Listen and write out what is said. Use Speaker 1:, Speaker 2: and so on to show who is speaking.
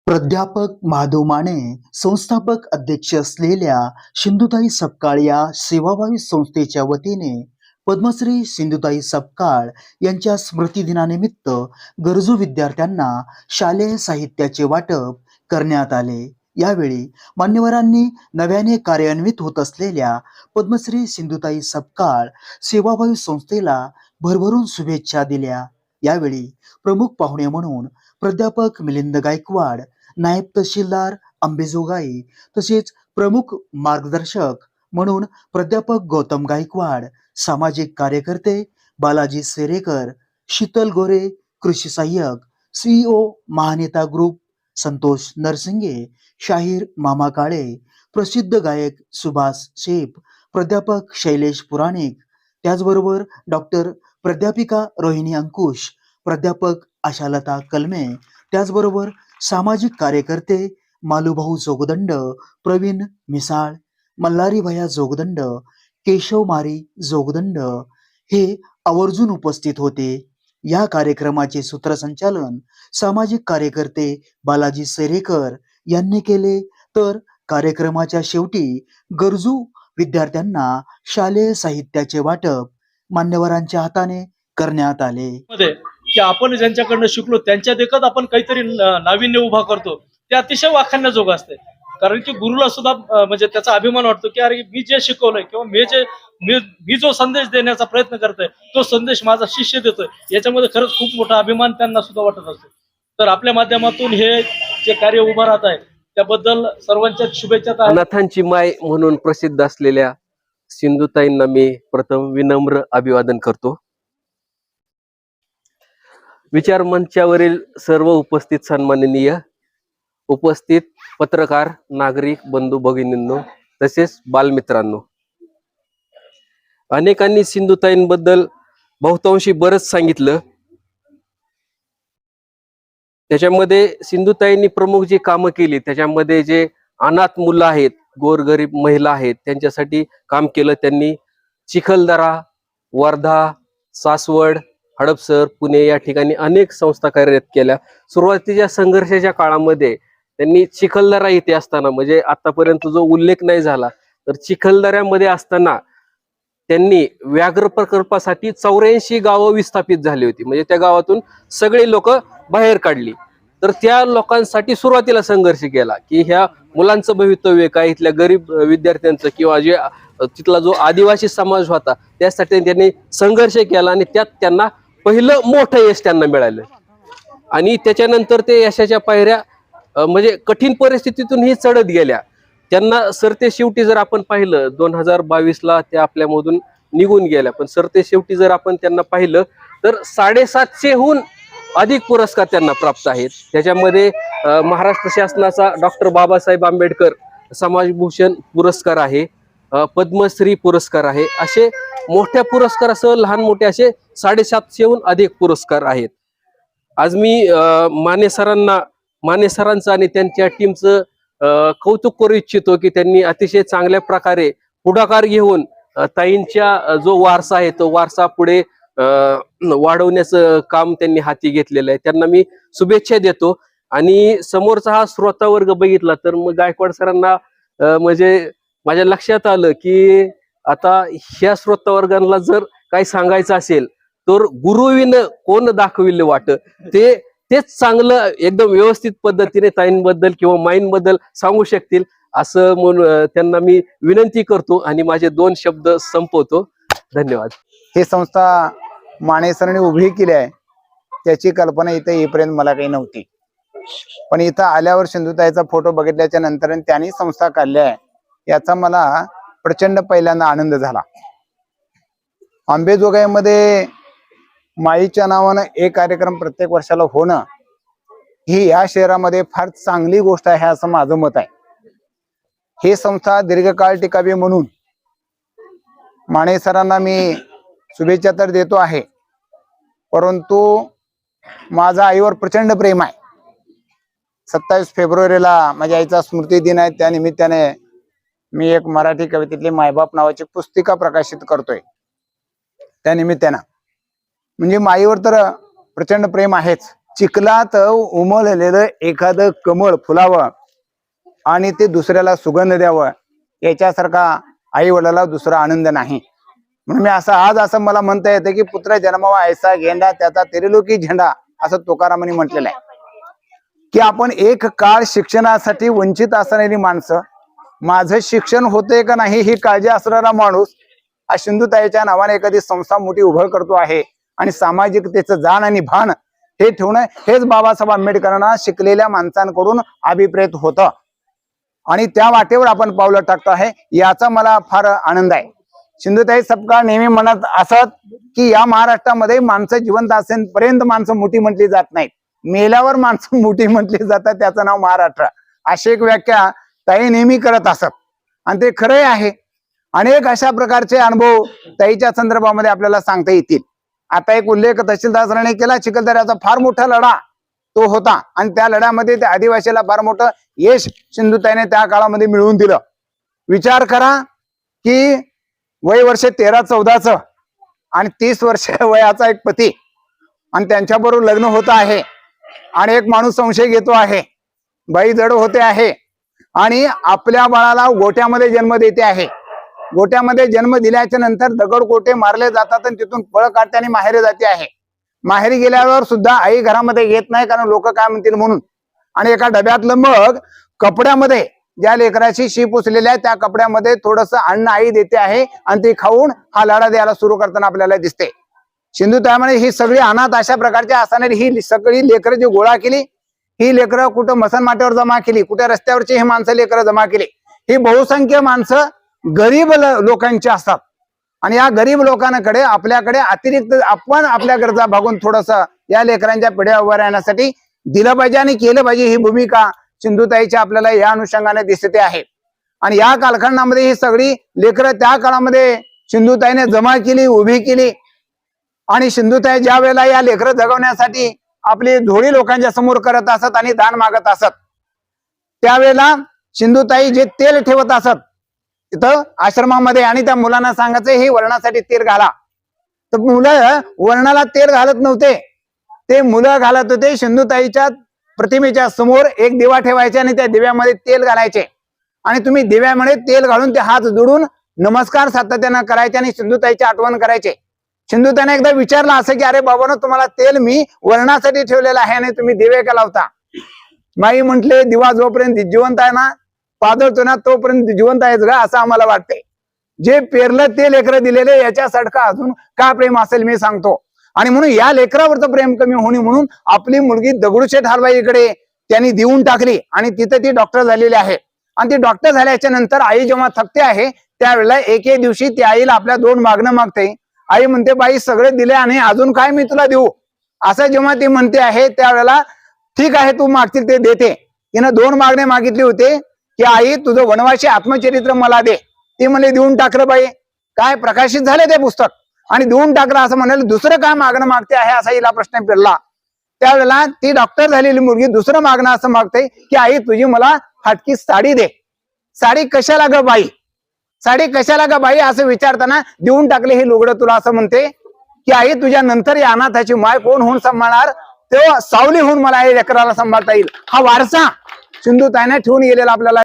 Speaker 1: प्राध्यापक महादेव माने संस्थापक अध्यक्ष असलेल्या सिंधुताई सपकाळ या सेवाभावी संस्थेच्या वतीने पद्मश्री सिंधुताई सपकाळ यांच्या स्मृतिदिनानिमित्त गरजू विद्यार्थ्यांना शालेय साहित्याचे वाटप करण्यात आले। यावेळी मान्यवरांनी नव्याने कार्यान्वित होत असलेल्या पद्मश्री सिंधुताई सपकाळ सेवाभावी संस्थेला भरभरून शुभेच्छा दिल्या। यावेळी प्रमुख पाहुणे म्हणून प्राध्यापक मिलिंद गायकवाड, नायब तहसीलदार अंबेजोगाई तसेच प्रमुख मार्गदर्शक म्हणून प्राध्यापक गौतम गायकवाड, सामाजिक कार्यकर्ते बालाजी सेरेकर, शीतल गोरे, कृषी सहाय्यक, सीईओ महानेता ग्रुप संतोष नरसिंगे, शाहीर मामा काळे, प्रसिद्ध गायक सुभाष शेप, प्राध्यापक शैलेश पुराणिक, त्याचबरोबर डॉक्टर प्राध्यापिका रोहिणी अंकुश, प्राध्यापक आशालता कलमे, त्याचबरोबर सामाजिक कार्यकर्ते मालूभाऊ जोगदंड, प्रवीण मिसाळ, मल्हारी भैया जोगदंड, केशव मारी जोगदंड हे आवर्जून उपस्थित होते। या कार्यक्रमाचे सूत्रसंचालन सामाजिक कार्यकर्ते बालाजी सेरेकर यांनी केले, तर कार्यक्रमाच्या शेवटी गरजू विद्यार्थ्यांना शालेय साहित्याचे वाटप मान्यवरांच्या हाताने करण्यात आले।
Speaker 2: की आपण ज्यांच्याकडनं शिकलो त्यांच्या देखत आपण काहीतरी नाविन्य उभा करतो, ते अतिशय वाखाणण्याजोगं असते। कारण की गुरुला सुद्धा म्हणजे त्याचा अभिमान वाटतो की अरे मी जे शिकवलंय किंवा मी जो संदेश देण्याचा प्रयत्न करतोय तो संदेश माझा शिष्य देतोय, याच्यामध्ये खरंच खूप मोठा अभिमान त्यांना सुद्धा वाटत असतो। तर आपल्या माध्यमातून हे जे कार्य उभं राहत आहे त्याबद्दल सर्वांच्या शुभेच्छा।
Speaker 3: अनाथांची माय म्हणून प्रसिद्ध असलेल्या सिंधुताईंना मी प्रथम विनम्र अभिवादन करतो। विचार मंचावरील सर्व उपस्थित सन्माननीय उपस्थित पत्रकार, नागरिक बंधू भगिनींनो तसेच बालमित्रांनो, अनेकांनी सिंधुताईंबद्दल बहुतांशी बरंच सांगितलं। त्याच्यामध्ये सिंधुताईंनी प्रमुख जी कामं केली त्याच्यामध्ये जे अनाथ मुलं आहेत, गोरगरीब महिला आहेत त्यांच्यासाठी काम केलं त्यांनी। चिखलदरा, वर्धा, सासवड, हडपसर, पुणे या ठिकाणी अनेक संस्था कार्यरत केल्या। सुरुवातीच्या संघर्षाच्या काळामध्ये त्यांनी चिखलदरा इथे असताना, म्हणजे आतापर्यंत जो उल्लेख नाही झाला, तर चिखलदऱ्यामध्ये असताना त्यांनी व्याघ्र प्रकल्पासाठी 84 गावं विस्थापित झाली होती, म्हणजे त्या गावातून सगळे लोक बाहेर काढली। तर त्या लोकांसाठी सुरुवातीला संघर्ष केला की ह्या मुलांचं भवितव्य काय, इथल्या गरीब विद्यार्थ्यांचं किंवा जे तिथला जो आदिवासी समाज होता त्यासाठी त्यांनी संघर्ष केला आणि त्यात त्यांना पहिलं मोठं यश त्यांना मिळालं। आणि त्याच्यानंतर ते यशाच्या पायऱ्या म्हणजे कठीण परिस्थितीतून ही चढत गेल्या। त्यांना सरते शेवटी जर आपण पाहिलं 2022ला त्या आपल्यामधून निघून गेल्या, पण सरते शेवटी जर आपण त्यांना पाहिलं तर 750हून अधिक पुरस्कार त्यांना प्राप्त आहेत। त्याच्यामध्ये महाराष्ट्र शासनाचा डॉक्टर बाबासाहेब आंबेडकर समाजभूषण पुरस्कार आहे, पद्मश्री पुरस्कार आहे, असे मोठ्या पुरस्कारासह लहान मोठे असे 750हून अधिक पुरस्कार आहेत। आज मी माने सरांचं आणि त्यांच्या टीमचं कौतुक करू इच्छितो की त्यांनी अतिशय चांगल्या प्रकारे पुढाकार घेऊन ताईंच्या जो वारसा आहे तो वारसा पुढे वाढवण्याचं काम त्यांनी हाती घेतलेलं आहे। त्यांना मी शुभेच्छा देतो। आणि समोरचा हा श्रोता वर्ग बघितला तर मग गायकवाड सरांना म्हणजे माझ्या लक्षात आलं की आता ह्या श्रोता वर्गांना जर काही सांगायचं असेल तर गुरुविनं कोण दाखविले वाट, तेच चांगलं एकदम व्यवस्थित पद्धतीने ताईंबद्दल किंवा माईंबद्दल सांगू शकतील असं म्हणून त्यांना मी विनंती करतो आणि माझे 2 शब्द संपवतो। धन्यवाद।
Speaker 4: ही संस्था माने सरांनी उभी केली आहे, त्याची कल्पना इथे येईपर्यंत मला काही नव्हती, पण इथं आल्यावर सिंधुताईचा फोटो बघितल्याच्या नंतर त्यांनी संस्था काढली आहे याचा मला प्रचंड पहिल्यांदा आनंद झाला। अंबेजोगाईमध्ये माईच्या नावानं एक कार्यक्रम प्रत्येक वर्षाला होणं ही या शहरामध्ये फार चांगली गोष्ट आहे असं माझं मत आहे। ही संस्था दीर्घकाळ टिकावी म्हणून माने सरांना मी शुभेच्छा तर देतो आहे, परंतु माझा आईवर प्रचंड प्रेम आहे। 27 फेब्रुवारीला माझ्या आईचा स्मृती दिन आहे, त्या निमित्ताने मी एक मराठी कवितेतली मायबाप नावाची पुस्तिका प्रकाशित करतोय। त्या निमित्तानं म्हणजे माईवर तर प्रचंड प्रेम आहेच, चिखलात उमललेलं एखादं कमळ फुलावं आणि ते दुसऱ्याला सुगंध द्यावं, याच्यासारखा आई वडिलाला दुसरा आनंद नाही. म्हणून मी असं मला म्हणता येतं की पुत्र जन्मावा ऐसा गेंडा त्याचा तिरलोकी झेंडा, असं तुकारामांनी म्हटलेलं आहे. की आपण एक काळ शिक्षणासाठी वंचित असणारी माणसं, माझं शिक्षण होतंय का नाही ही काळजी असणारा माणूस आज सिंधुताईच्या नावाने एखादी संस्था मोठी उभं करतो आहे. आणि सामाजिकतेचं जाण आणि भान हे ठेवणं हेच बाबासाहेब आंबेडकरांना शिकलेल्या माणसांकडून अभिप्रेत होतं. आणि त्या वाटेवर आपण पावलं टाकतो आहे, याचा मला फार आनंद आहे. सिंधुताई सपकाळ नेहमी म्हणत असत की या महाराष्ट्रामध्ये माणसं जिवंत असेपर्यंत माणसं मोठी म्हटली जात नाहीत, मेल्यावर माणसं मोठी म्हटली जातात, त्याचं नाव महाराष्ट्र, अशी एक व्याख्या ताई नेहमी करत असत. आणि ते खरंय आहे. अनेक अशा प्रकारचे अनुभव ताईच्या संदर्भामध्ये आपल्याला सांगता येतील. आता एक उल्लेख तहसीलदारांनी केला, चिखलदऱ्याचा फार मोठा लढा तो होता आणि त्या लढ्यामध्ये त्या आदिवासीला फार मोठं यश सिंधुताईने त्या काळामध्ये मिळवून दिलं. विचार करा की वय वर्ष 13-14चं आणि 30 वर्ष वयाचा एक पती आणि त्यांच्याबरोबर लग्न होत आहे आणि एक माणूस संशय घेतो आहे, बाई जड होते आहे आणि आपल्या बाळाला गोट्यामध्ये जन्म देते आहे. गोट्यामध्ये जन्म दिल्याच्या नंतर दगडगोटे मारले जातात आणि तिथून फळ काढते आणि माहेरी जाते आहे. माहेरी गेल्यावर सुद्धा आई घरामध्ये येत नाही, कारण लोक काय म्हणतील म्हणून. आणि एका डब्यातलं मग कपड्यामध्ये ज्या लेकराची शी पुसलेली आहे त्या कपड्यामध्ये थोडस अन्न आई देते आहे आणि ते खाऊन हा लढा द्यायला सुरू करताना आपल्याला दिसते. सिंधुताईमध्ये ही सगळी अनाथ अशा प्रकारची असणारी ही सगळी लेकरं जी गोळा केली, ही लेकरं कुठं मसन माट्यावर जमा केली, कुठे रस्त्यावरची ही माणसं लेकरं जमा केली. ही बहुसंख्य माणसं गरीब लोकांची असतात आणि या गरीब लोकांकडे आपल्याकडे अतिरिक्त आपण आपल्या गरजा भागून थोडस या लेकरांच्या पिढ्या उभ्या राहण्यासाठी दिलं पाहिजे आणि केलं पाहिजे, ही भूमिका सिंधुताईच्या आपल्याला या अनुषंगाने दिसते आहे. आणि या कालखंडामध्ये ही सगळी लेकरं त्या काळामध्ये सिंधुताईने जमा केली, उभी केली. आणि सिंधुताई ज्या वेळेला या लेकरं जगवण्यासाठी आपली झोळी लोकांच्या समोर करत असत आणि दान मागत असत, त्यावेळेला सिंधुताई जे तेल ठेवत असत तिथं आश्रमामध्ये आणि त्या मुलांना सांगायचं हे वरणासाठी तेल घाला, तर मुलं वरणाला तेल घालत नव्हते, ते मुलं घालत होते. सिंधुताईच्या प्रतिमेच्या समोर एक दिवा ठेवायचे आणि त्या दिव्यामध्ये तेल घालायचे आणि तुम्ही दिव्यामध्ये तेल घालून ते हात जोडून नमस्कार सातत्यानं करायचे आणि सिंधुताईची आठवण करायचे. सिंधुताईने एकदा विचारलं असं की अरे बाबांनो, तुम्हाला तेल मी वरणासाठी ठेवलेलं आहे आणि तुम्ही दिवे का लावता? माई म्हटले, दिवा जोपर्यंत जिवंत आहे ना, पादळतो ना, तोपर्यंत जिवंत आहेच का, असं आम्हाला वाटतंय. जे पेरलं ते लेकरं दिलेले, याच्या सडका अजून का प्रेम असेल मी सांगतो. आणि म्हणून या लेकरावरचं प्रेम कमी होणे म्हणून आपली मुलगी दगडूशेठ हलवाईकडे त्यांनी देऊन टाकली आणि तिथे ती डॉक्टर झालेली आहे. आणि ती डॉक्टर झाल्याच्या नंतर आई जेव्हा थकते आहे त्यावेळेला एके दिवशी ती आईला आपल्या 2 मागणं मागते. आई म्हणते, बाई सगळे दिले आणि अजून काय मी तुला देऊ, असं जेव्हा ती म्हणते आहे त्यावेळेला ठीक आहे तू मागतील ते देते. तिनं 2 मागणे मागितले होते की आई तुझं वनवासी आत्मचरित्र मला दे. ती म्हणले देऊन टाकलं बाई, काय प्रकाशित झाले ते पुस्तक आणि देऊन टाकलं असं म्हणाले. दुसरं काय मागणं मागते आहे असा हिला प्रश्न फिरला. त्यावेळेला ती डॉक्टर झालेली मुलगी दुसरं मागणं असं मागते की आई तुझी मला फाटकी साडी दे. साडी कशाला ग बाई, साडी कशाला ग बाई असं विचारताना देऊन टाकले हे लुगडं तुला, असं म्हणते की आई तुझ्या नंतर या अनाथाची माय कोण होऊन सांभाळणार, तेव्हा सावली होऊन मला या लेकराला सांभाळता येईल. हा वारसा सिंधुताईने ठेवून गेलेला आपल्याला